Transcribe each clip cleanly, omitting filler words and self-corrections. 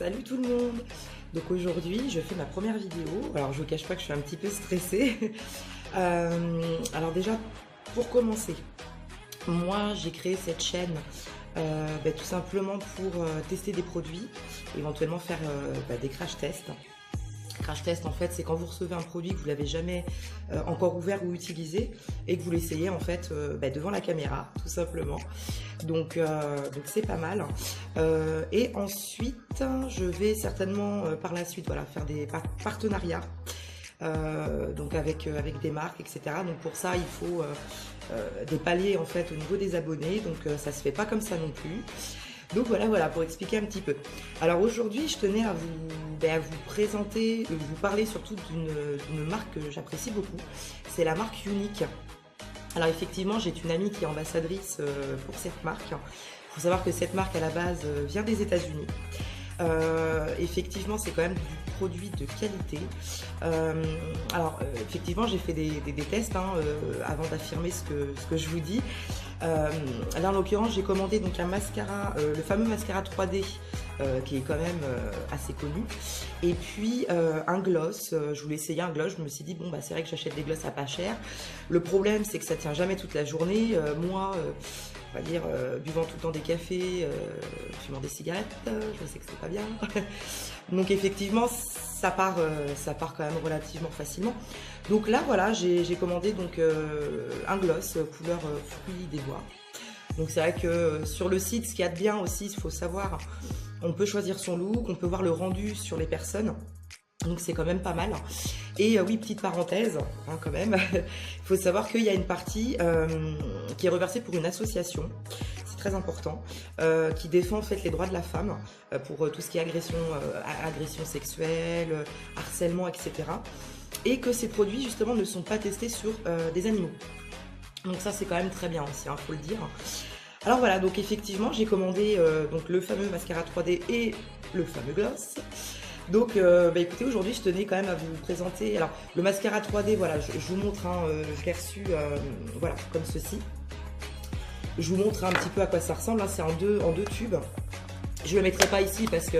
Salut tout le monde. Donc aujourd'hui je fais ma première vidéo. Alors je vous cache pas que je suis un petit peu stressée. Alors déjà pour commencer, moi j'ai créé cette chaîne tout simplement pour tester des produits, éventuellement faire des crash tests. Crash test, en fait, c'est quand vous recevez un produit que vous l'avez jamais encore ouvert ou utilisé et que vous l'essayez en fait devant la caméra, tout simplement. Donc c'est pas mal. Et ensuite, je vais certainement par la suite, voilà, faire des partenariats. Donc avec des marques, etc. Donc pour ça, il faut des paliers en fait au niveau des abonnés. Donc ça se fait pas comme ça non plus. Donc voilà, pour expliquer un petit peu. Alors aujourd'hui, je tenais à vous présenter, vous parler surtout d'une marque que j'apprécie beaucoup. C'est la marque Younique. Alors effectivement, j'ai une amie qui est ambassadrice pour cette marque. Il faut savoir que cette marque à la base vient des États-Unis. Effectivement, c'est quand même du produit de qualité. Effectivement, j'ai fait des tests avant d'affirmer ce que je vous dis. Là, en l'occurrence, j'ai commandé donc un mascara, le fameux mascara 3D, qui est quand même assez connu. Et puis un gloss. Je voulais essayer un gloss. Je me suis dit bon c'est vrai que j'achète des gloss à pas cher. Le problème, c'est que ça tient jamais toute la journée. Moi, on va dire, buvant tout le temps des cafés, fumant des cigarettes, je sais que c'est pas bien. Donc effectivement, ça part quand même relativement facilement. Donc là, voilà, j'ai commandé donc un gloss couleur fruits des bois. Donc c'est vrai que sur le site, ce qu'il y a de bien aussi, il faut savoir, on peut choisir son look, on peut voir le rendu sur les personnes. Donc c'est quand même pas mal. Et oui, petite parenthèse, quand même, il faut savoir qu'il y a une partie qui est reversée pour une association, c'est très important, qui défend en fait les droits de la femme pour tout ce qui est agression sexuelle, harcèlement, etc. Et que ces produits justement ne sont pas testés sur des animaux. Donc ça c'est quand même très bien aussi, faut le dire. Alors voilà, donc effectivement j'ai commandé donc le fameux mascara 3D et le fameux gloss. Donc écoutez, aujourd'hui je tenais quand même à vous présenter, alors le mascara 3D, voilà, je vous montre, je l'ai reçu voilà, comme ceci. Je vous montre un petit peu à quoi ça ressemble, c'est en deux tubes. Je ne le mettrai pas ici parce que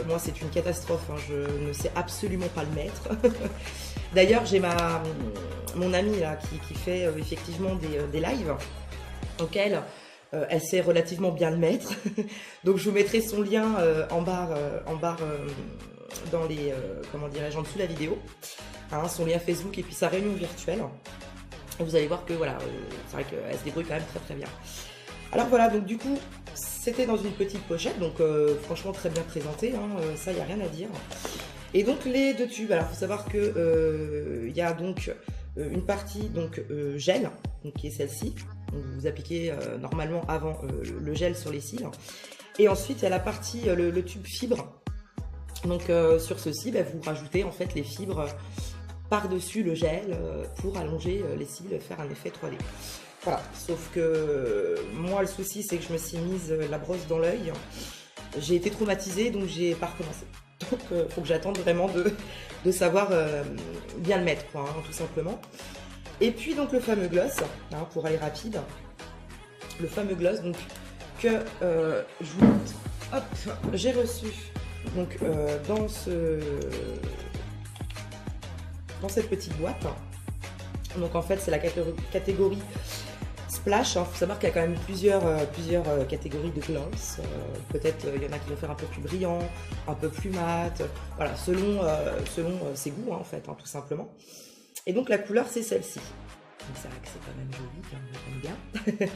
moi c'est une catastrophe, je ne sais absolument pas le mettre. D'ailleurs j'ai mon amie là qui fait effectivement des lives, donc elle sait relativement bien le mettre. Donc je vous mettrai son lien en barre dans les comment dirais-je, en dessous de la vidéo, son lien Facebook et puis sa réunion virtuelle. Et vous allez voir que voilà, c'est vrai qu'elle se débrouille quand même très très bien. Alors voilà, donc du coup c'était dans une petite pochette, donc franchement très bien présenté, ça il n'y a rien à dire. Et donc les deux tubes, alors il faut savoir que il y a donc une partie donc gel, donc qui est celle-ci. Donc vous appliquez normalement avant le gel sur les cils. Et ensuite il y a la partie le tube fibre. Donc sur ceci, vous rajoutez en fait les fibres par-dessus le gel pour allonger les cils, faire un effet 3D. Voilà, sauf que moi le souci c'est que je me suis mise la brosse dans l'œil. J'ai été traumatisée, donc j'ai pas recommencé. Donc il faut que j'attende vraiment de savoir bien le mettre, tout simplement. Et puis donc le fameux gloss, pour aller rapide, le fameux gloss donc que je vous montre, hop, j'ai reçu donc dans cette petite boîte. Donc en fait c'est la catégorie splash. Il faut savoir qu'il y a quand même plusieurs catégories de gloss. Peut-être il y en a qui vont faire un peu plus brillant, un peu plus mat, voilà, selon ses goûts en fait, tout simplement. Et donc la couleur c'est celle-ci. Donc c'est vrai que c'est quand même joli, j'aime bien.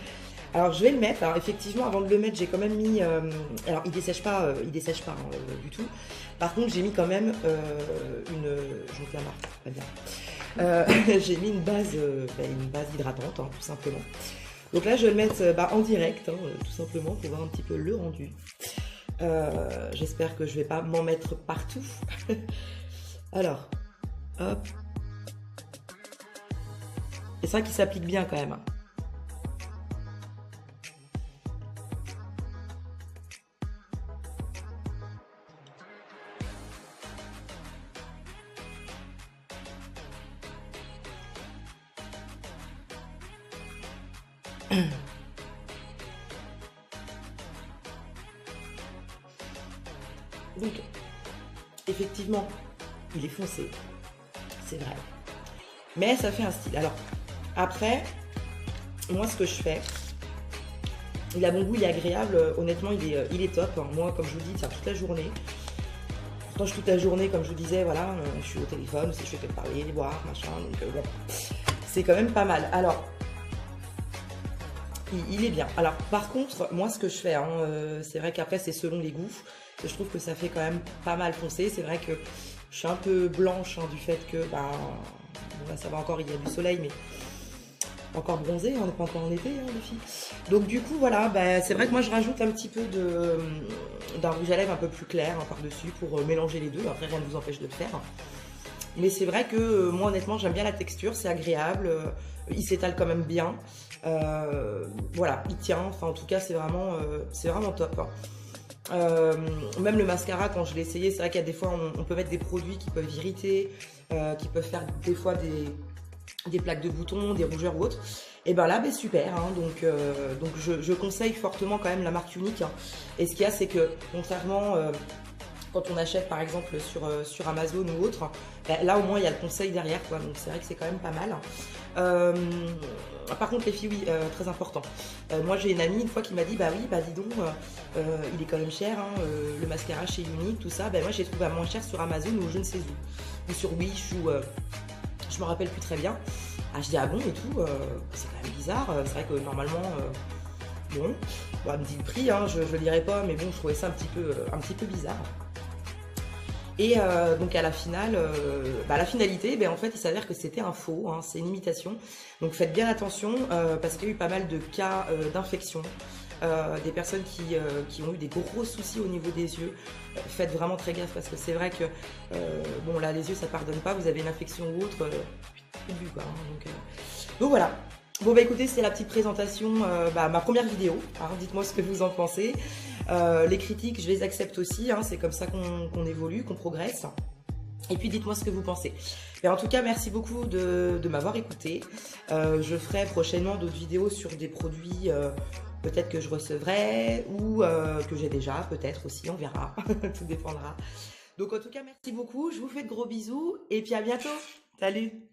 Alors je vais le mettre. Alors effectivement avant de le mettre j'ai quand même mis, alors il dessèche pas du tout. Par contre j'ai mis quand même je montre la marque, pas bien. J'ai mis une base hydratante, tout simplement. Donc là je vais le mettre en direct, tout simplement pour voir un petit peu le rendu. J'espère que je vais pas m'en mettre partout. Alors hop. Et c'est vrai qu'il s'applique bien quand même. Donc, effectivement, il est foncé, c'est vrai. Mais ça fait un style. Alors, après, moi, ce que je fais, il a bon goût, il est agréable. Honnêtement, il est top. Moi, comme je vous dis, il tient toute la journée. Pourtant, je toute la journée, comme je vous disais, voilà, je suis au téléphone, si je fais que parler, boire, machin. Donc, bon, c'est quand même pas mal. Alors, il est bien. Alors, par contre, moi, ce que je fais, hein, c'est vrai qu'après, c'est selon les goûts. Je trouve que ça fait quand même pas mal foncé. C'est vrai que je suis un peu blanche hein, du fait que, ben, bon, là, ça va encore, il y a du soleil, mais encore bronzé, on n'est pas encore en été, hein, les filles. Donc, du coup, voilà, ben, c'est vrai que moi, je rajoute un petit peu d'un rouge à lèvres un peu plus clair hein, par-dessus pour mélanger les deux. Après, rien ne vous empêche de le faire. Mais c'est vrai que moi honnêtement j'aime bien la texture, c'est agréable, il s'étale quand même bien, voilà, il tient, enfin en tout cas c'est vraiment top. Hein. Même le mascara quand je l'ai essayé, c'est vrai qu'il y a des fois on peut mettre des produits qui peuvent irriter, qui peuvent faire des fois des plaques de boutons, des rougeurs ou autres. Et ben là, ben super, hein, donc je conseille fortement quand même la marque Unique. Hein. Et ce qu'il y a c'est que contrairement... quand on achète par exemple sur Amazon ou autre, là au moins il y a le conseil derrière quoi, donc c'est vrai que c'est quand même pas mal. Par contre les filles, oui, très important. Moi j'ai une amie une fois qui m'a dit bah oui, bah dis donc, il est quand même cher, hein, le mascara chez Unique, tout ça. Ben moi j'ai trouvé à moins cher sur Amazon ou je ne sais où, ou sur Wish ou je me rappelle plus très bien. Ah je dis ah bon et tout, c'est quand même bizarre, c'est vrai que normalement bon, elle me dit le prix, hein, je ne lirai pas, mais bon je trouvais ça un petit peu bizarre. Et donc à la finale, la finalité, ben, en fait il s'avère que c'était un faux, hein, c'est une imitation. Donc faites bien attention parce qu'il y a eu pas mal de cas d'infection. Des personnes qui ont eu des gros soucis au niveau des yeux. Faites vraiment très gaffe parce que c'est vrai que bon là les yeux ça pardonne pas, vous avez une infection ou autre, plus de vue, quoi, hein, donc voilà. Bon bah écoutez, c'est la petite présentation, ma première vidéo, hein, dites-moi ce que vous en pensez. Les critiques, je les accepte aussi, hein, c'est comme ça qu'on évolue, qu'on progresse. Et puis dites-moi ce que vous pensez. Et en tout cas, merci beaucoup de m'avoir écouté. Je ferai prochainement d'autres vidéos sur des produits peut-être que je recevrai ou que j'ai déjà, peut-être aussi, on verra, tout dépendra. Donc en tout cas, merci beaucoup, je vous fais de gros bisous et puis à bientôt. Salut!